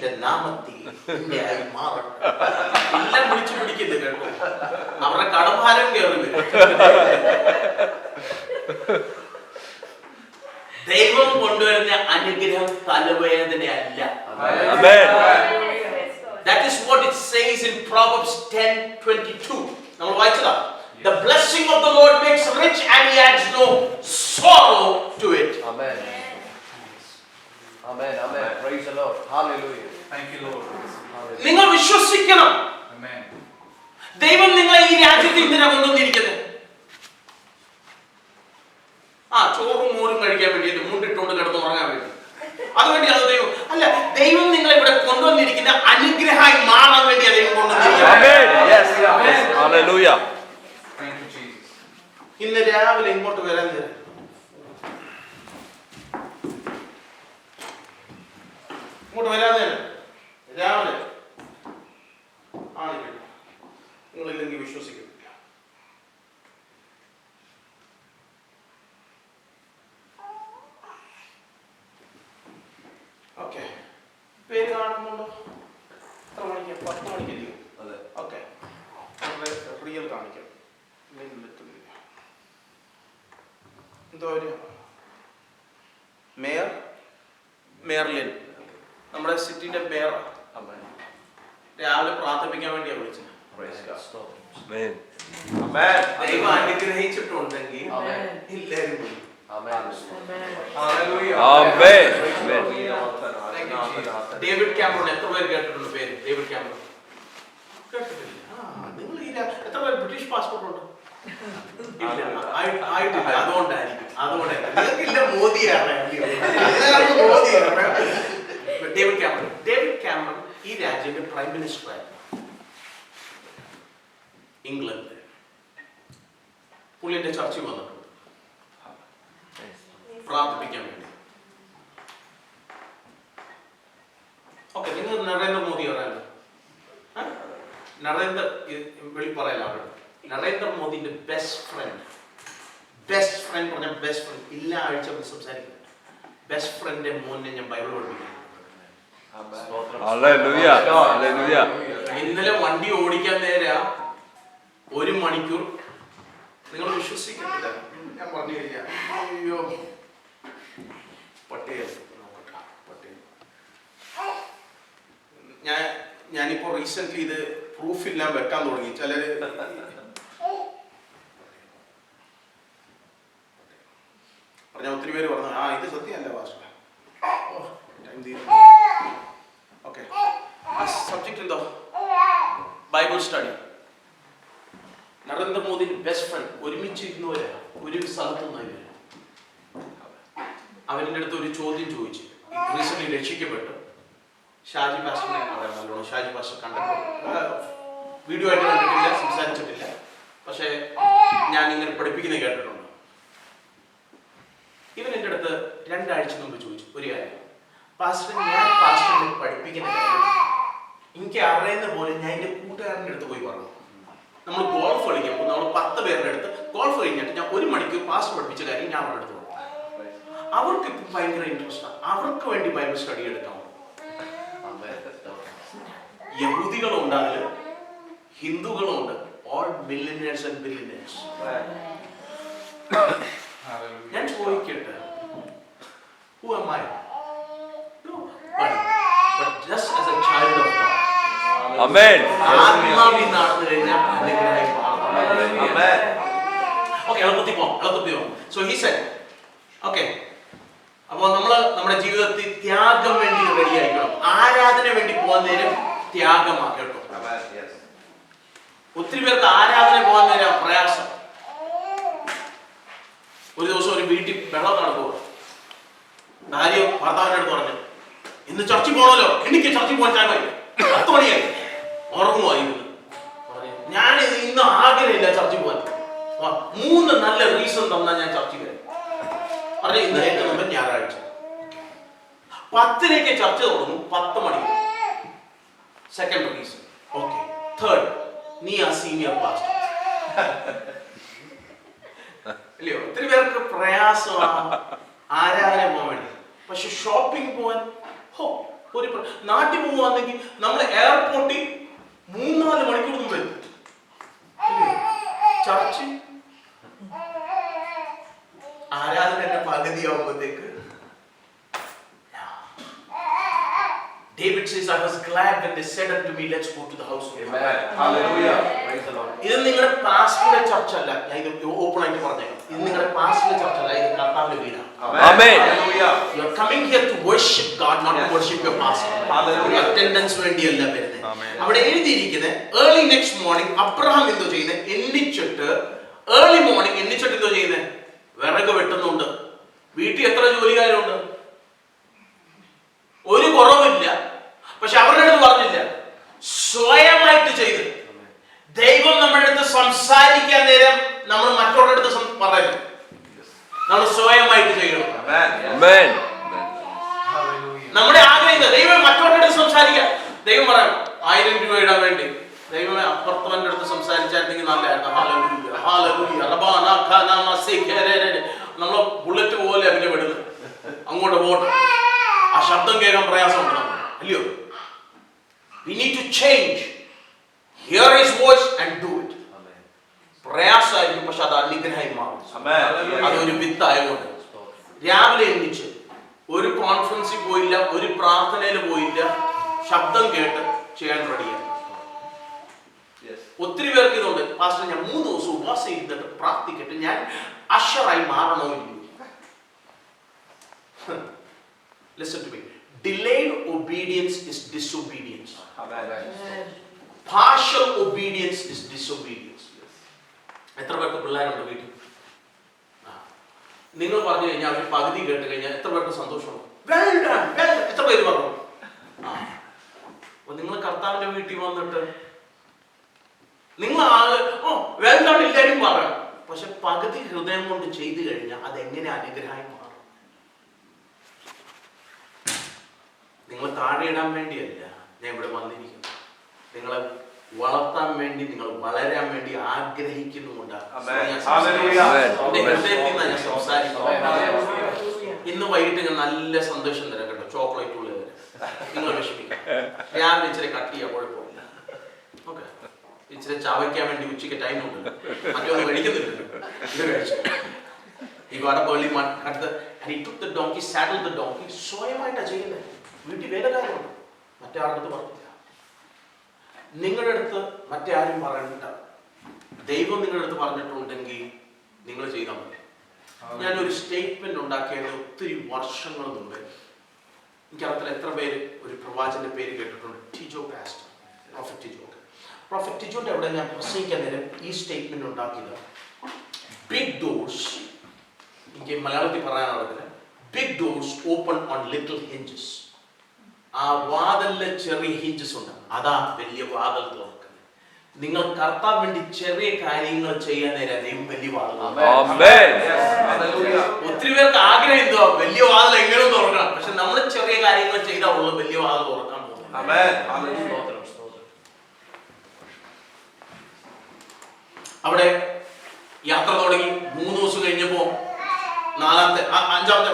യേശുവിന്റെ നാമത്തിൽ ആയി മാറട്ടെ. എല്ലാം വിളിച്ചു പിടിക്കുന്നത് കേട്ടോ, അവരുടെ കടഭാരം കയറി വരും. ദൈവം കൊണ്ടുവരുന്ന അനുഗ്രഹം തലവേദനയല്ല. That is what it says in Proverbs 10:22. നമ്മൾ വായിച്ചതാ. The blessing of the Lord makes rich and he adds no sorrow to it. Amen. Amen. Amen. Praise the Lord. Hallelujah. Thank you, Lord. നിങ്ങൾ വിശ്വസിക്കണം. Amen. ദൈവം നിങ്ങളെ ഈ രാജ്യത്ത് എന്തിനാ കൊണ്ടുവന്നിരിക്കുന്നത്? ചോറും മോരും കഴിക്കാൻ വേണ്ടിയിട്ട്, മുണ്ടിട്ടുകൊണ്ട് കിടന്ന് ഉറങ്ങാൻ വേണ്ടി, അതുവേണ്ടി അത് ദൈവം അല്ല. ദൈവം നിങ്ങളെ ഇവിടെ കൊണ്ടുവന്നിരിക്കുന്ന അനുഗ്രഹമായി മാറാൻ വേണ്ടിയാ ദൈവം കൊണ്ടുവന്നിരിക്കുന്നത്. ഇന്ന് രാവിലെ ഇങ്ങോട്ട് വരാൻ തരാം. ഇങ്ങോട്ട് വരാൻ തരാം രാവിലെ ആണെങ്കിൽ നിങ്ങളില്ലെങ്കിൽ വിശ്വസിക്കും. ഓക്കെ, പേര് കാണുന്നുണ്ടോ? എത്ര മണിക്ക്? 10 മണിക്കല്ലേ? ഓക്കെ, റിയൽ കാണിക്കാം. എന്തോ ഒരു മേയർലിൻ, നമ്മുടെ സിറ്റിന്റെ മേയർ. രാവിലെ പ്രാർത്ഥിപ്പിക്കാൻ വേണ്ടിയാണ് വിളിച്ചത്. ദൈവം അനുഗ്രഹിച്ചിട്ടുണ്ടെങ്കിൽ എല്ലാവരും വിളിക്കും. ഡേവിഡ് കാമറൂൺ, എത്ര പേര് കേട്ടിട്ടുണ്ട് പേര്? ഡേവിഡ് കാമറൂൺ കേട്ടിട്ടില്ല? നിങ്ങൾ എത്ര പേര് ബ്രിട്ടീഷ് പാസ്പോർട്ട് ഉണ്ട്? ആയിട്ടില്ല. അതുകൊണ്ടായിരിക്കും. മോദിയാണ്. ഡേവിഡ് കാമറൂൺ ഈ രാജ്യത്തിന്റെ പ്രൈം മിനിസ്റ്റർ ആയിരുന്നു, ഇംഗ്ലണ്ടിൽ. പുള്ളിന്റെ ചർച്ചയിൽ വന്നിട്ടുണ്ട് പ്രാർത്ഥിപ്പിക്കാൻ വേണ്ടി. ഓക്കെ, നിങ്ങൾ നരേന്ദ്രമോദി അറിയാലോ. വെളിപ്പറയല്ലോ. നരേന്ദ്രമോദിന്റെ ബെസ്റ്റ് ഫ്രണ്ട് പറഞ്ഞ ബെസ്റ്റ് ഫ്രണ്ട് എല്ലാ ആഴ്ച സംസാരിക്കുന്നത്. ബെസ്റ്റ് ഫ്രണ്ടിന്റെ മോനെ ഞാൻ ബൈബിൾ പഠിപ്പിക്കുന്നു. ഇന്നലെ വണ്ടി ഓടിക്കാൻ നേരെ 1 മണിക്കൂർ. നിങ്ങൾ വിശ്വസിക്കുന്നില്ല ഞാൻ പറഞ്ഞു കഴിഞ്ഞാൽ. അയ്യോ, പട്ടേൽ ഞാനിപ്പോ റീസെന്റ് ഇത് പ്രൂഫില്ലാം വെക്കാൻ തുടങ്ങി. ചിലര് പറഞ്ഞ ഒത്തിരി പേര് പറഞ്ഞു ഇത് സത്യമല്ല ഭാഷ. ഓക്കെ, സബ്ജക്ട് എന്തോ? Bible study. നരേന്ദ്രമോദിന്റെ ബെസ്റ്റ് ഫ്രണ്ട് ഒരുമിച്ചിരുന്നവര് ഒരു സ്ഥലത്തുനിന്ന് ഇവര്. അവരുടെ അടുത്ത് ഒരു ചോദ്യം ചോദിച്ചു. റീസെന്റ് രക്ഷിക്കപ്പെട്ടു ഷാജി പാസ്റ്ററിനെ അറിയാം നല്ലോണം. ഷാജി പാസ്റ്റർ കണ്ടിട്ടുണ്ട്, വീഡിയോ ആയിട്ട് കണ്ടിട്ടില്ല, സംസാരിച്ചിട്ടില്ല. പക്ഷെ ഞാൻ ഇങ്ങനെ പഠിപ്പിക്കുന്നത് കേട്ടിട്ടുണ്ട്. ഇവൻ എൻ്റെ അടുത്ത് 2 ആഴ്ച മുമ്പ് ചോദിച്ചു ഒരു കാര്യം. പാസ്റ്റർ, ഞാൻ പാസ്റ്ററിനെ പഠിപ്പിക്കുന്ന കാര്യം എനിക്ക് അറിയുന്ന പോലെ ഞാൻ എൻ്റെ കൂട്ടുകാരൻ്റെ അടുത്ത് പോയി പറഞ്ഞു. നമ്മൾ ഗോൾഫ് കളിക്കാൻ പോകും. നമ്മൾ 10 പേരുടെ അടുത്ത് ഗോൾഫ് കഴിഞ്ഞിട്ട് ഞാൻ 1 മണിക്കൂർ പാസ്റ്റർ പഠിപ്പിച്ച കാര്യം ഞാൻ അവരുടെ അടുത്ത് പറഞ്ഞു. അവർക്ക് ഇപ്പം ഭയങ്കര ഇൻട്രസ്റ്റാണ്. അവർക്ക് വേണ്ടി ബൈബിൾ സ്റ്റഡി എടുക്കാം. യഹൂദികളും ഉണ്ട്, ഹിന്ദുക്കളും ഉണ്ട്. All millionaires and billionaires. ഞാൻ ചോദിക്കട്ടെ, who am I? No, but just as a child of God. Amen. ആത്മാവിൽ നടന്നു കഴിഞ്ഞാൽ അനുഗ്രഹമായി മാറും. Amen. Okay, എളുപ്പത്തിൽ പോവാം. So he said, okay, അപ്പോൾ നമ്മുടെ ജീവിതത്തിൽ ത്യാഗം വേണ്ടി റെഡി ആയിക്കണം. ആരാധന വേണ്ടി പോകാൻ നേരം ത്യാഗമാണ് കേട്ടോ. ഒത്തിരി പേർക്ക് ആരാധന പോകാൻ നേരം പ്രയാസം. ഒരു ദിവസം ഒരു വീട്ടിൽ വെള്ളം നടക്കുക. ഭാര്യ ഭർത്താവിൻ്റെ അടുത്ത് പറഞ്ഞു, ഇന്ന് ചർച്ചിൽ പോകണമല്ലോ, എനിക്ക് ചർച്ചിൽ പോകാൻ ടൈമായി, 10 മണിയായി, ഉറങ്ങുമായിരുന്നു. ഞാൻ ഇന്ന് ആഗ്രഹമില്ല ചർച്ചിൽ പോകാൻ. 3 നല്ല റീസൺ തന്നാൽ ഞാൻ ചർച്ചിൽ വരാം. പറഞ്ഞ ഇന്ന് ഏറ്റവും മുമ്പ് ഞായറാഴ്ച 10 ചർച്ച തുടങ്ങും, 10 മണിക്ക്. Second reason. ഓക്കെ, തേർഡ്, നീ ആ സീനിയർ പാസ്റ്റർ. ഇല്ലയോ? ഒത്തിരി പേർക്ക് പ്രയാസമാണ് ആരാധന പോകാൻ വേണ്ടി. പക്ഷെ ഷോപ്പിംഗ് പോകാൻ നാട്ടിൽ പോകുവാണെങ്കിൽ നമ്മൾ എയർപോർട്ടിൽ 3-4 മണിക്കൂർ മുമ്പ് എത്തും. ചർച്ച് ആരാധനയുടെ പകുതിയാവുമ്പോഴത്തേക്ക് David says, I was glad when they said unto me, let's go to the house of God. Amen. Hallelujah. Praise the Lord. ഇത് നിങ്ങളുടെ പാസ്റ്ററുടെ ചർച്ച അല്ല. ഞാൻ ഇത് ഓപ്പൺ ആയിട്ട് പറഞ്ഞേക്കാം. ഇത് നിങ്ങളുടെ പാസ്റ്ററുടെ ചർച്ച അല്ല. ഇത് കർത്താവിന്റെ വീടാണ്. Amen. Hallelujah. You are coming here to worship God, not to worship your pastor. Hallelujah. Attendance വേണ്ടിയല്ല വരുന്നത്. അവിടെ എഴുതിയിരിക്കുന്നത് ഏർലി നെക്സ്റ്റ് മോർണിംഗ് അബ്രഹാം എന്തോ ചെയ്യുന്നത്, എണ്ണിച്ചിട്ട് ഏർലി മോർണിംഗ് എണ്ണിച്ചിട്ട് എന്തോ ചെയ്യുന്നത്, വിറക് വെട്ടുന്നുണ്ട്. വീട്ടിൽ എത്ര ജോലിക്കാരുണ്ട്? ഒരു കുറവില്ല. പക്ഷെ അവരുടെ അടുത്ത് പറഞ്ഞില്ല, സ്വയമായിട്ട് ചെയ്ത്. ദൈവം നമ്മുടെ അടുത്ത് സംസാരിക്കാൻ നേരം നമ്മൾ മറ്റുള്ളവരുടെ അടുത്ത് പറയരുത്, നമ്മൾ സ്വയമായിട്ട് ചെയ്യണം. നമ്മുടെ ആഗ്രഹം ദൈവം മറ്റുള്ളവരുടെ അടുത്ത് സംസാരിക്കാം. ദൈവം പറയാം 1000 രൂപ ഇടാൻ വേണ്ടി, ദൈവമേ അപ്പുറത്തവന്റെ അടുത്ത് സംസാരിച്ചായിരുന്നെങ്കിൽ നല്ലതായിരുന്നു. നമ്മളെ ബുള്ളറ്റ് പോലെ അതിനെ വിടുന്നത്, അങ്ങോട്ട് പോട്ടെ. ആ ശബ്ദം കേൾക്കാൻ പ്രയാസമുണ്ട്, അല്ലയോ? We need to change. Hear his voice and do it. പ്രയാസമായിരിക്കും, പക്ഷെ അത് അനുഗ്രഹമായി മാറും. അതൊരു വിത്തായതുകൊണ്ട് രാവിലെ എണ്ണിച്ച് ഒരു കോൺഫറൻസിൽ പോയില്ല, ഒരു പ്രാർത്ഥനയിൽ പോയില്ല, ശബ്ദം കേട്ട് ചെയ്യാൻ റെഡിയാണ്. ഒത്തിരി പേർക്ക് ഇതുണ്ട്, പാസ്റ്റർ ഞാൻ 3 ദിവസം ഉപവാസം ഇരുന്നിട്ട് പ്രാർത്ഥിക്കട്ടെ, ഞാൻ അഷറായി മാറണോ ഇല്ലയോ? Listen to me. Delayed obedience is disobedience. Partial obedience is disobedience. എത്ര പേർക്ക് പിള്ളേരുണ്ട് വീട്ടിൽ? നിങ്ങൾ പറഞ്ഞു കഴിഞ്ഞാൽ അവർ പകുതി കേട്ട് കഴിഞ്ഞാൽ എത്ര പേർക്ക് സന്തോഷമുണ്ട്? എത്ര പേര് പറഞ്ഞു? നിങ്ങൾ കർത്താവിന്റെ വീട്ടിൽ വന്നിട്ട് നിങ്ങൾ വേണ്ടാണ് എല്ലാവരും പറയാം, പക്ഷെ പകുതി ഹൃദയം കൊണ്ട് ചെയ്തു കഴിഞ്ഞാൽ അതെങ്ങനെ അനുഗ്രഹമായി മാറും? നിങ്ങൾ താഴെ ഇടാൻ വേണ്ടിയല്ല ഞാൻ ഇവിടെ വന്നിരിക്കുന്നത്, നിങ്ങളെ വളർത്താൻ വേണ്ടി, നിങ്ങൾ വളരാൻ വേണ്ടി ആഗ്രഹിക്കുന്നുകൊണ്ടാണ് ഞാൻ സംസാരിക്കുന്നത്. ഇന്ന് വൈകിട്ട് ഞാൻ നല്ല സന്തോഷം തരാം കേട്ടോ, ചോക്ലേറ്റ് ഉള്ളത് നിങ്ങൾ വിഷമിക്കാം. രാവിലെ ഇച്ചിരി കട്ട് ചെയ്യാൻ കുഴപ്പമില്ല, ഓക്കെ? ഇച്ചിരി ചവയ്ക്കാൻ വേണ്ടി ഉച്ചയ്ക്ക് ടൈം ഉണ്ടല്ലോ, മറ്റൊന്നും കഴിക്കുന്നില്ലല്ലോ, ഇത് കഴിച്ചു. ഈ വടപ്പള്ളി അടുത്ത് ഡോങ്കി സാഡിൽ ദ ഡോങ്കി സ്വയമായിട്ടാണ് ചെയ്യുന്നത്. വീട്ടിൽ വേലക്കാരുണ്ട്, മറ്റേ ആളുടെ പറഞ്ഞില്ല. നിങ്ങളുടെ അടുത്ത് മറ്റേ ആരും പറയണ്ട, ദൈവം നിങ്ങളുടെ അടുത്ത് പറഞ്ഞിട്ടുണ്ടെങ്കിൽ നിങ്ങൾ ചെയ്താൽ മതി. ഞാനൊരു സ്റ്റേറ്റ്മെന്റ് ഉണ്ടാക്കിയത് ഒത്തിരി വർഷങ്ങൾ മുമ്പേ. എനിക്കറിയത്തില്ല എത്ര പേര് ഒരു പ്രവാചകന്റെ പേര് കേട്ടിട്ടുണ്ട്, Tijo pastor, prophet Tijo. Prophet ടിജോന്റെ അവിടെ ഞാൻ പ്രസംഗിക്കാൻ നേരം ഈ സ്റ്റേറ്റ്മെന്റ് ഉണ്ടാക്കിയത്, ബിഗ് ഡോർസ്, എനിക്ക് മലയാളത്തിൽ പറയാനുള്ളത്, big doors open on little hinges. ആ വാതിലിലെ ചെറിയ ഹിഞ്ചസ് ഉണ്ട്, അതാ വലിയ വാതിൽ തുറക്കുന്നത്. നിങ്ങൾ കർത്താൻ വേണ്ടി ചെറിയ കാര്യങ്ങൾ ചെയ്യാൻ നേരം ദൈവം വലിയ വാതിൽ. ഒത്തിരി പേർക്ക് ആഗ്രഹം എന്തോ വലിയ വാതിൽ എങ്ങനെ തുറക്കണം, പക്ഷെ നമ്മൾ ചെറിയ കാര്യങ്ങൾ ചെയ്താൽ ഉള്ളു വലിയ വാതിൽ തുറക്കാൻ പോകുന്നത്. അവിടെ യാത്ര തുടങ്ങി 3 ദിവസം കഴിഞ്ഞപ്പോ അഞ്ചാമത്തെ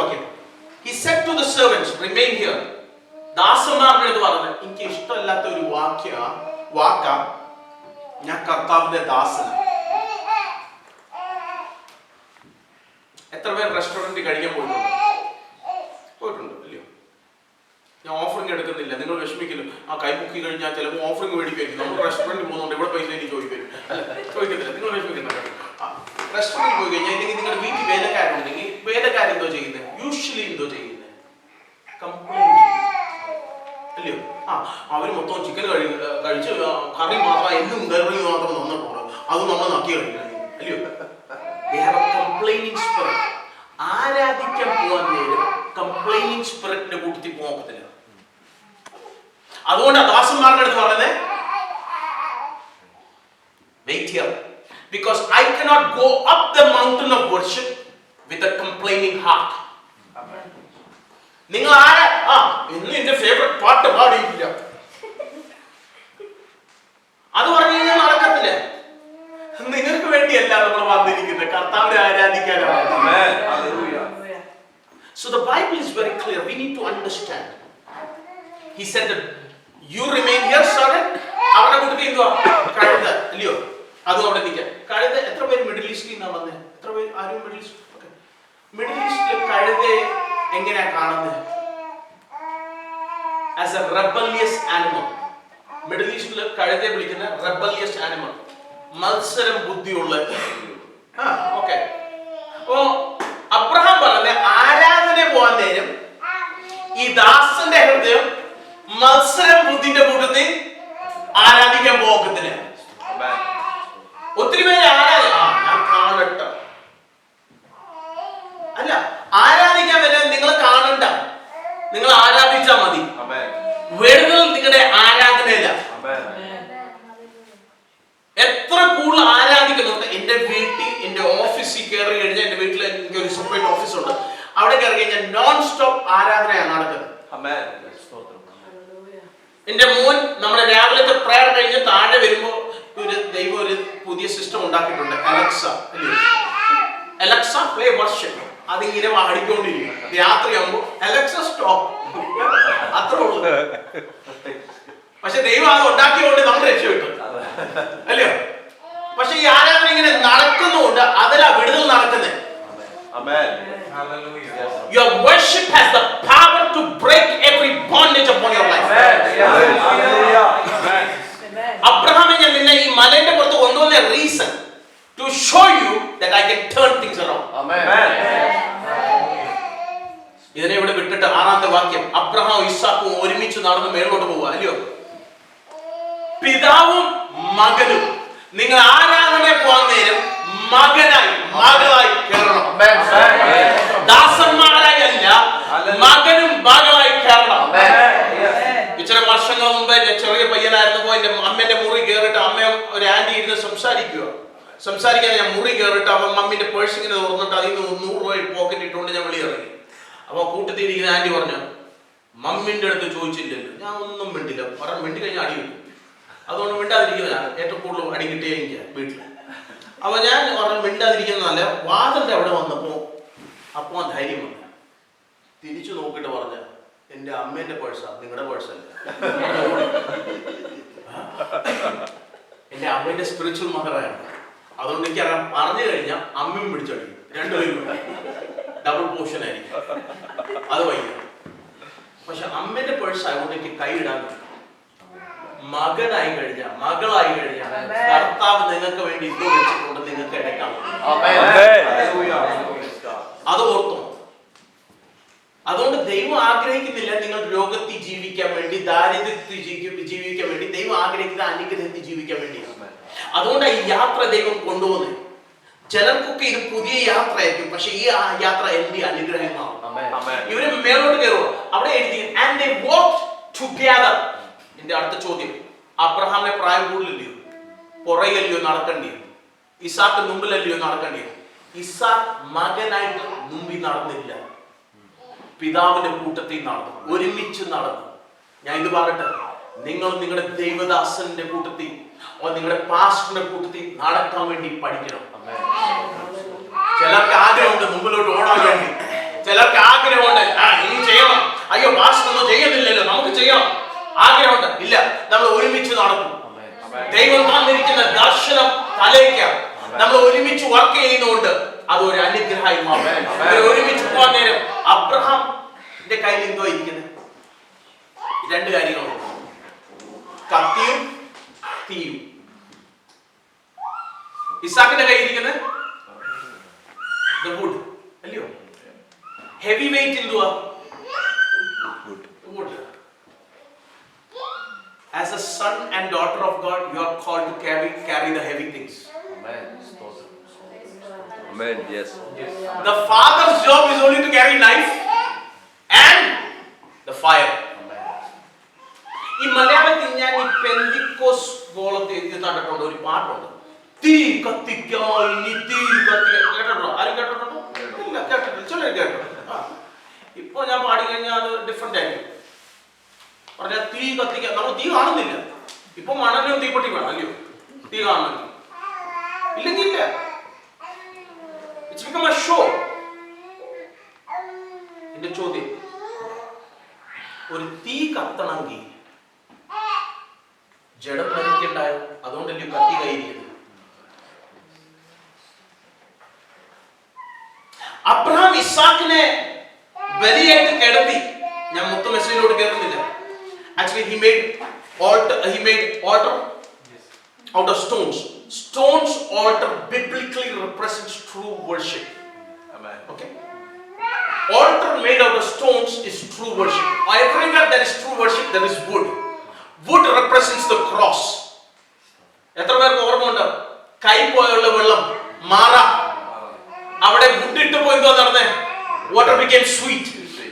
വാക്യം, he said to the servants, remain here. ദാസന്മാരുടെ അടുത്ത് പറഞ്ഞത്, എനിക്ക് ഇഷ്ടമല്ലാത്ത ഒരു വാക്ക, ഞാൻ കർത്താവിന്റെ ദാസനാണ്. എത്ര പേർ റെസ്റ്റോറന്റിൽ കഴിക്കാൻ പോയിട്ടുണ്ട് അല്ലയോ? ഞാൻ ഓഫറിംഗ് എടുക്കുന്നില്ല, നിങ്ങൾ വിഷമിക്കില്ല. ആ കൈ പൊക്കി കഴിഞ്ഞാൽ ചിലപ്പോൾ ഓഫറിംഗ് മേടിക്കും. നമ്മൾ റെസ്റ്റോറന്റിൽ പോകുന്നുണ്ട്, ഇവിടെ പൈസ എനിക്ക് ചോദിക്കും, അല്ല ചോദിക്കത്തില്ല, നിങ്ങൾ വിഷമിക്കുന്നില്ല. റെസ്റ്റോറന്റിൽ പോയി കഴിഞ്ഞാൽ അല്ലെങ്കിൽ നിങ്ങളുടെ വീട്ടിൽ വേലക്കാരുണ്ടെങ്കിൽ വേലക്കാരെന്തോ ചെയ്യുന്നത്, യൂഷ്വലി എന്തോ ചെയ്യുന്നത്, കംപ്ലൈന്റ് അല്ലയോ? അവര് മൊത്തം ചിക്കൻ കഴിച്ച് കറി മാത്രം, എന്നും കറി മാത്രം തന്നിട്ടുണ്ട്, അത് നമ്മൾ നക്കി കഴിക്കണം അല്ലയോ? Complaining spirit. ആരാധിക്കാൻ പോകാൻ നേരം കംപ്ലൈനിങ് സ്പിരിറ്റിന്റെ കൂട്ടത്തിൽ പോകത്തില്ല. അതുകൊണ്ട് ദാസന്മാരുടെ അടുത്ത് പറയുന്നത്, wait here, because I cannot go up the mountain of worship with a complaining heart. നിങ്ങൾ ആരാ ഇന്ന് എന്റെ ഫേവറേറ്റ് പാട്ട് പാടിയില്ല, അത് പറഞ്ഞു കഴിഞ്ഞാൽ നടക്കത്തില്ല. നിങ്ങൾക്ക് വേണ്ടിയല്ല നമ്മൾ വന്നിരിക്കുന്നത്, കർത്താവിനെ ആരാധിക്കാനാണ്. So the Bible is very clear. We need to understand He said that you remain here, servant. അവരുടെ കൂട്ടത്തിൽ എന്തുവാ? കഴുത അല്ലയോ? അതും അവിടെ നിൽക്കാം. കഴുത എത്ര പേര് മിഡിൽ ഈസ്റ്റിൽ നിന്നാ വന്നേ? എത്ര പേര്? ആരും മിഡിൽ ഈസ്റ്റ്? മിഡിൽ ഈസ്റ്റിൽ കഴുതയെ എങ്ങനെയാ കാണുന്നത്? As a rebellious animal. Middle ഈസ്റ്റിൽ കഴുതയെ വിളിക്കുന്ന rebellious animal. മത്സരം ബുദ്ധിയുള്ള. ഓക്കെ. അപ്പോ അബ്രഹാം പറഞ്ഞ ആരാധന പോവാൻ നേരം ഈ ദാസന്റെ ഹൃദയം മത്സരം ബുദ്ധിന്റെ കൂട്ടത്തിൽ ആരാധിക്കാൻ പോകത്തില്ല. ഒത്തിരി പേര് ഞാൻ കാണട്ടെ അല്ല, ആരാധിക്കാൻ വരാൻ നിങ്ങൾ കാണണ്ട, നിങ്ങൾ ആരാധിച്ചാൽ മതി. വെറുതെ നിങ്ങളുടെ ആരാധനയില്ല. എത്ര കൂടുതൽ ആരാധിക്കുന്നുണ്ട്. എന്റെ വീട്ടിൽ എന്റെ ഓഫീസിൽ കയറി കഴിഞ്ഞാൽ, എന്റെ വീട്ടിൽ എനിക്ക് ഒരു സെപ്പറേറ്റ് ഓഫീസ് ഉണ്ട്, അവിടെ കയറി കഴിഞ്ഞാൽ നോൺ സ്റ്റോപ്പ് ആരാധനയാണ് നടക്കുന്നത്. എന്റെ മോൻ നമ്മുടെ രാവിലത്തെ പ്രയർ കഴിഞ്ഞ് താഴെ വരുമ്പോ ദൈവം ഒരു പുതിയ സിസ്റ്റം ഉണ്ടാക്കിയിട്ടുണ്ട്, അലക്സ അല്ലേ, അലക്സ പ്ലേ വർഷിപ്പ്. അതിങ്ങനെ പാടിക്കൊണ്ടിരിക്കും. രാത്രിയാകുമ്പോ അലക്സ സ്റ്റോപ്പ്, അത്രേ ഉള്ളൂ. പക്ഷെ ദൈവം അത് ഉണ്ടാക്കിയതുകൊണ്ട് നമ്മൾ രക്ഷപ്പെട്ടു അല്ലയോ. പക്ഷെ ഈ ആരാധന ഇങ്ങനെ നടക്കുന്നുണ്ട്, അതിലാ വിടുതൽ നടക്കുന്നത്. Your worship has the power to break every bondage upon your life. അബ്രഹാമിനെ ഞാൻ നിന്നെ ഈ മലയുടെ പുറത്ത് കൊണ്ടുവന്ന reason to show you that I can turn things around. ഇതിനെ ഇവിടെ വിട്ടിട്ട് 6ാമത്തെ വാക്യം, അബ്രഹാം ഇസ്ഹാക്കും ഒരുമിച്ച് നടന്ന് മേലോട്ട് പോവുക അല്ലയോ. പിതാവും മകനും നിങ്ങൾ ആരാധനയെ പോകാൻ നേരം മകനായി മകളായി കയറണം. ദാസന്മാരായി അല്ല, മകനും മകളായി കയറണം. ഇച്ചിരി വർഷങ്ങൾ മുമ്പ് ഞാൻ ചെറിയ പയ്യനായിരുന്നപ്പോ എന്റെ അമ്മേന്റെ മുറി കയറിയിട്ട് അമ്മ ഒരു ആന്റി ഇരുന്ന് സംസാരിക്കാൻ ഞാൻ മുറി കയറിയിട്ട് അവൻ മമ്മിന്റെ പേഴ്സ് ഇങ്ങനെ തുറന്നിട്ട് അതിൽ നിന്ന് 100 രൂപ പോക്കറ്റ് ഇട്ടുകൊണ്ട് ഞാൻ വെളിയിറങ്ങി. അപ്പൊ കൂട്ടത്തിരിക്കുന്ന ആന്റി പറഞ്ഞു, മമ്മിന്റെ അടുത്ത് ചോദിച്ചില്ലല്ലോ. ഞാൻ ഒന്നും മിണ്ടില്ല, മിണ്ടി കഴിഞ്ഞാൽ അടി കിട്ടും, അതുകൊണ്ട് മിണ്ടാതിരിക്കുന്നതാണ്. ഏറ്റവും കൂടുതൽ അടി കിട്ടിയ എനിക്ക് വീട്ടിൽ. അപ്പൊ ഞാൻ മിണ്ടാതിരിക്കുന്നതല്ല. വാതിലിന്റെ അവിടെ വന്നപ്പോ അപ്പൊ ധൈര്യം വന്നു. തിരിച്ചു നോക്കിട്ട് പറഞ്ഞ, എന്റെ അമ്മേന്റെ പേഴ്സാ, നിങ്ങളുടെ പേഴ്സല്ല. എന്റെ അമ്മേന്റെ സ്പിരിച്വൽ മദറാണ്. അതുകൊണ്ട് എനിക്കറിയാം, പറഞ്ഞു കഴിഞ്ഞാൽ അമ്മയും പിടിച്ചടിക്കും, രണ്ടുപേരും ഡബിൾ പോർഷൻ ആയിരിക്കും. അത് വയ്യ. പക്ഷെ അമ്മേന്റെ പേഴ്സ് ആയതുകൊണ്ട് എനിക്ക് കൈയിടാൻ പറ്റും. മകനായി കഴിഞ്ഞ മകളായി കഴിഞ്ഞ കർത്താവ് നിങ്ങൾക്ക് വേണ്ടി ഇത് വെച്ചിട്ടുണ്ട്, നിങ്ങൾക്ക് എടുക്കാം. അത് ഓർത്തോ. അതുകൊണ്ട് ദൈവം ആഗ്രഹിക്കുന്നില്ല നിങ്ങൾ രോഗത്തിൽ ജീവിക്കാൻ വേണ്ടി, ദാരിദ്ര്യത്തിൽ ജീവിക്കാൻ വേണ്ടി. ദൈവം ആഗ്രഹിക്കുന്ന അനുഗ്രഹത്തിൽ ജീവിക്കാൻ വേണ്ടിയാണ്. അതുകൊണ്ട് ഈ യാത്ര ദൈവം കൊണ്ടുപോകുന്നത്. ചിലർക്കൊക്കെ ഇത് പുതിയ യാത്രയായിരിക്കും, പക്ഷെ ഈ യാത്ര എന്റെ അനുഗ്രഹമാണ്. ഇവര് മേലോട്ട് കയറുക. അവിടെ എഴുതി and they walked together. എന്റെ അടുത്ത ചോദ്യം, അബ്രഹാമിനെ പ്രായം കൂടുതലല്ലയോ, പുറകല്ലയോ നടക്കേണ്ടിയോ? ഇസാക്ക് മുമ്പിലല്ലയോ നടക്കേണ്ടിയോ? ഇസാക്ക് മകനായിട്ട് മുമ്പിൽ നടന്നില്ല, പിതാവിന്റെ കൂട്ടത്തിൽ നടന്നു, ഒരുമിച്ച് നടന്നു. ഞാൻ ഇത് പറയട്ടെ, നിങ്ങൾ നിങ്ങളുടെ ദൈവദാസന്റെ കൂട്ടത്തിൽ, നിങ്ങളുടെ പാസ്റ്ററിന്റെ കൂട്ടത്തിൽ നടക്കാൻ വേണ്ടി പഠിക്കണം. ചിലർക്ക് ആഗ്രഹമുണ്ട് മുമ്പിലോട്ട് ഓടാൻ വേണ്ടി, ചിലർക്ക് ആഗ്രഹമുണ്ട് ഇനി ചെയ്യണം, അയ്യോ പാസ്റ്റർ ഒന്നും ചെയ്യുന്നില്ലല്ലോ നമുക്ക് ചെയ്യണം, ആഗ്രഹമുണ്ട്. ഇല്ല, നമ്മൾ ഒരുമിച്ച് നടക്കും. ദൈവം തന്നിരിക്കുന്ന ദർശനം തലയ്ക്കാണ്. നമ്മൾ ഒരുമിച്ച് വർക്ക് ചെയ്യുന്നതുകൊണ്ട് അതൊരു അനുഗ്രഹമായി മാറും. ഒരുമിച്ച് പോകാൻ നേരം അബ്രഹാമിന്റെ കയ്യിൽ എന്തോ ഇരിക്കുന്നത്? 2 കാര്യങ്ങളുണ്ട്, കത്തിയും തീയും. ഇസാക്കിന്റെ കയ്യിൽ ഇരിക്കുന്നത് വുഡ് അല്ലയോ. ഹെവി വെയിറ്റ് എന്തുവാ? Would. As a son and daughter of God, you are called to carry the heavy things. Amen. Yes. The father's job is only to carry knife and the fire. ഈ മലയാളത്തിൽ ഞാൻ ഈ പെന്തിക്കോസ് ഗോളത്തിൽ കണ്ടിട്ടുണ്ട്, ഒരു പാട്ടുണ്ട്, തീ കത്തിക്കാൻ ഇനി തീ കത്തിക്കാൻ. കേട്ടിട്ടുണ്ടോ? ആരും കേട്ടിട്ടുണ്ടോ? ഇല്ല, കേട്ടിട്ടില്ല. ചിലർ കേട്ടോ. ഇപ്പൊ ഞാൻ പാടി കഴിഞ്ഞാൽ അത് ഡിഫറെന്റ് ആയിരിക്കും. പറഞ്ഞാൽ തീ കത്തിക്കാൻ, നമ്മൾ തീ കാണുന്നില്ല. ഇപ്പൊ മണലും തീപ്പെട്ടി വേണം അല്ലയോ തീ കാണുന്നെങ്കിൽ, ഇല്ലെങ്കിൽ ഇല്ല. It's become a show. എന്റെ ചോദ്യം, ഒരു തീ കത്തണമെങ്കിൽ ജഡം മരിക്കണ്ടായോ? അതുകൊണ്ടല്ലേ കത്തി കയറിയത്. അബ്രഹാം ഇസാക്കിനെ ബലിയായിട്ട് കിടത്തി. ഞാൻ മൊത്തം മെസ്സേജിലോട്ട് കയറുന്നില്ല. Actually, he made altar out of stones. Stones altar biblically represents true worship. Amen. Okay. Altar made out of stones is true worship. Everywhere there is true worship, there is wood. Wood represents the cross. എത്ര പേർക്ക് ഓർമ്മയുണ്ട്? കൈ പോയുള്ള വെള്ളം മാറ, അവിടെ wood ഇട്ട് പോയി നടന്നേ, water became sweet.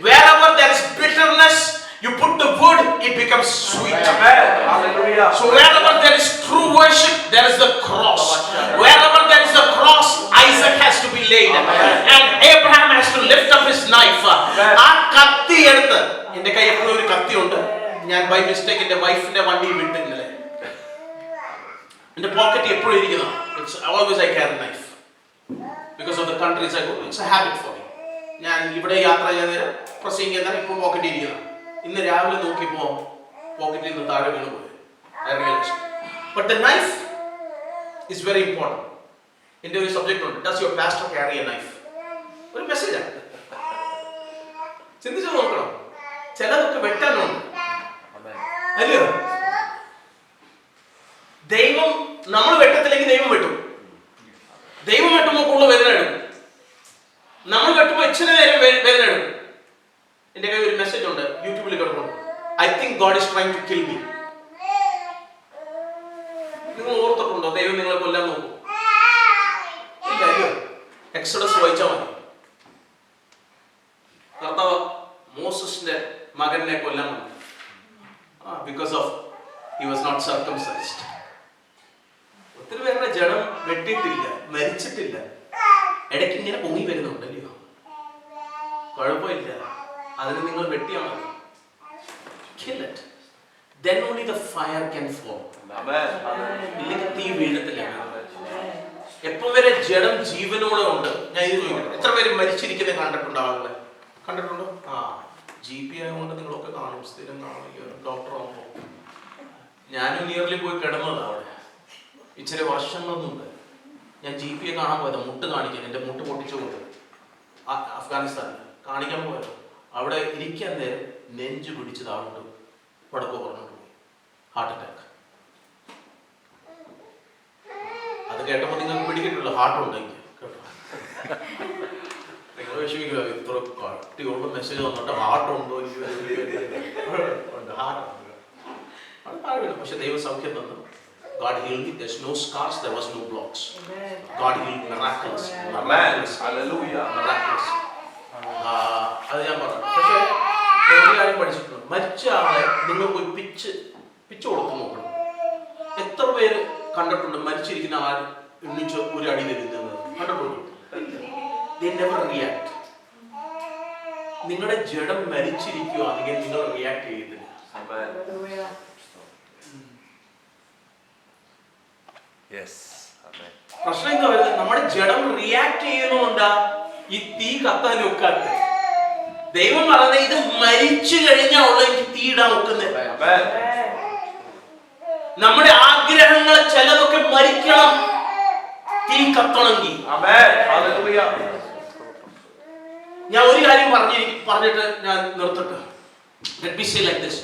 Wherever there is bitterness, you put the wood, it becomes sweet. Amen. Hallelujah. So wherever there is true worship, there is the cross. Wherever there is a cross, Isaac has to be laid. And Abraham has to lift up his knife. ആ കത്തി എടുത്ത്, എന്റെ കൈ എപ്പോഴും ഒരു കത്തി ഉണ്ട്. ഞാൻ ബൈ മിസ്റ്റേക്ക് എന്റെ വൈഫിന്റെ വണ്ടി വിട്ട് ഇന്നലെ എന്റെ പോക്കറ്റ് എപ്പോഴും ഇരിക്കുന്ന. It's always I carry knife because of the countries I go. It's a habit for me. ഞാൻ ഇവിടെ യാത്ര ചെയ്തേരം പ്രസംഗം ചെയ്താൽ ഇപ്പോൾ പോക്കറ്റ് ഇരിക്കുന്ന. ഇന്ന് രാവിലെ നോക്കിയപ്പോ പോക്കറ്റിൽ നിന്ന് താഴെ വീണ് പോയി. I realized. But the knife is very important. എന്റെ ഒരു സബ്ജക്റ്റ് ഉണ്ട്. Does your pastor carry a knife? ഒരു മെസ്സേജാണ്. ചിന്തിച്ചു നോക്കണം. ചിലതൊക്കെ വെട്ടാനുണ്ട്. അല്ലയോ? ദൈവം നമ്മൾ വെട്ടത്തില്ലെങ്കിൽ ദൈവം വെട്ടും. ദൈവം വെട്ടുമ്പോൾ കൂടുതൽ വേദന എടുക്കും. നമ്മൾ വെട്ടുമ്പോൾ ഇച്ചിരി നേരം വേദന എടുക്കും. എന്റെ കയ്യിൽ ഒരു മെസ്സേജ് ഉണ്ട്, യൂട്യൂബിൽ കിടക്കുന്നു. I think God is trying to kill me. നിങ്ങൾ ഓർത്തിട്ടുണ്ടോ ദൈവം നിങ്ങളെ കൊല്ലാൻ നോക്കും? ഇല്ല. എക്സോഡസ് വായിച്ചാൽ മതി. കർത്താവ് മോസസിന്റെ മകനെ കൊല്ലാൻ വന്നു. Because of he was not circumcised. ഒത്തിരി പേരുടെ ജഡം വെട്ടിയിട്ടില്ല, മരിച്ചിട്ടില്ല, ഇടയ്ക്ക് ഇങ്ങനെ പൊങ്ങി വരുന്നുണ്ടല്ലോ. കുഴപ്പമില്ല, അതിന് നിങ്ങൾ വെട്ടിയാൽ മതി. Kill it. Then only the fire can fall. ഇല്ലെങ്കിൽ തീ വീഴത്തില്ല. എപ്പം വരെ ജഡം ജീവനോടെ ഉണ്ട്. ഞാൻ ഇത് ചോദിക്കട്ടെ, എത്ര പേര് മരിച്ചിരിക്കുന്നത് കണ്ടിട്ടുണ്ടോ? ആളുകളെ കണ്ടിട്ടുണ്ടോ? GP ആയതുകൊണ്ട് നിങ്ങളൊക്കെ കാണും, സ്ഥിരം കാണും. ഡോക്ടർ ആകുമ്പോൾ ഞാനും നിയർലി പോയി കിടന്നതാണ് അവിടെ. ഇച്ചിരി വർഷങ്ങളൊന്നുമുണ്ട്. ഞാൻ GP കാണാൻ പോയതാണ്, മുട്ട് കാണിക്കാൻ. എൻ്റെ മുട്ട് പൊട്ടിച്ചു പോയത് അഫ്ഗാനിസ്ഥാനിൽ കാണിക്കാൻ പോയത്. അവിടെ ഇരിക്കാൻ നേരം നെഞ്ചു പിടിച്ചത് ആളുണ്ട് വടക്കോ പറഞ്ഞോണ്ട് പോയി. Heart attack. അത് കേട്ടപ്പോൾ നിങ്ങൾക്ക് പിടിക്കിട്ടുള്ള ഹാർട്ട് ഉണ്ടെങ്കിൽ കേട്ടോ. നിങ്ങൾ വിഷമിക്കില്ല, ഇത്ര കട്ടിയുള്ള മെസ്സേജ് വന്നിട്ട് ഹാർട്ട് ഉണ്ടോ? പക്ഷെ ദൈവം സൗഖ്യം തന്നു. God healed me. There's no scars. There was no blocks. God healed miraculous. Hallelujah. Miraculous. അത് ഞാൻ പറഞ്ഞു. പക്ഷേ ഒരു കാര്യം പഠിച്ചിട്ടുണ്ട്. മരിച്ച ആളെ നിങ്ങൾ പോയി പിച്ച് കൊടുത്തു നോക്കണം. എത്ര പേര് കണ്ടിട്ടുണ്ട് മരിച്ചിരിക്കുന്ന ആൾ എണ്ണിച്ച് ഒരു അടി തരുന്നത്? കണ്ടിട്ടുണ്ട്? They never react. നിങ്ങളുടെ ജഡം മരിച്ചിരിക്കുകയാണെങ്കിൽ നിങ്ങൾ റിയാക്ട് ചെയ്തില്ല. പ്രശ്നം എന്താ വരുന്നത്? നമ്മുടെ ജഡം റിയാക്ട് ചെയ്യുന്നതുകൊണ്ടാ ഈ തീ കത്താൻ ഒക്കാത്ത. ദൈവം പറയുന്നത് ഇത് മരിച്ചു കഴിഞ്ഞാൽ ഉള്ള എനിക്ക് തീ ഇടാൻ ഒക്കുന്നത്. നമ്മുടെ ആഗ്രഹങ്ങൾ ചിലതൊക്കെ മരിക്കണം, തീ കത്തണമെങ്കിൽ. ഞാൻ ഒരു കാര്യം പറഞ്ഞിട്ട് ഞാൻ നിർത്തട്ടെ. Let me say like this.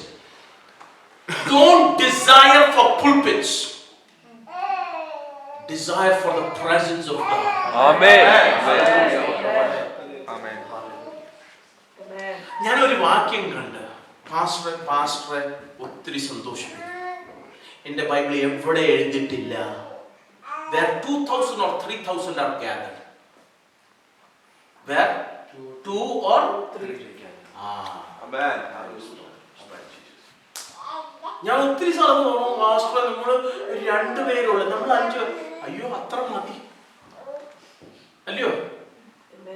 Don't desire for pulpits. Desire for the presence of God. Amen. Amen. ഞാനൊരു വാക്യം കണ്ട് പാസ്റ്ററെ ഒത്തിരി സന്തോഷിപ്പിക്കും. എന്റെ ബൈബിളിൽ എവിടെ എഴുതിയിട്ടില്ല where 2,000 or 3,000 are gathered. Where 2 or 3. Amen. ഞാൻ ഒത്തിരി സ്ഥലത്ത് പോകും. പാസ്റ്റർ നമ്മൾ 2 പേരുള്ളൂ, നമ്മൾ 5. അയ്യോ അത്ര മതി അല്ലയോ?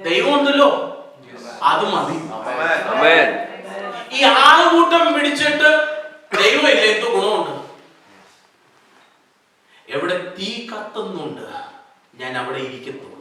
ദൈവം ഉണ്ടല്ലോ, അത് മതി. ഈ ആൾക്കൂട്ടം പിടിച്ചിട്ട് ദൈവമില്ല, എന്തോ ഗുണമുണ്ട്? എവിടെ തീ കത്തുന്നുണ്ട് ഞാൻ അവിടെ ഇരിക്കത്തുള്ളൂ.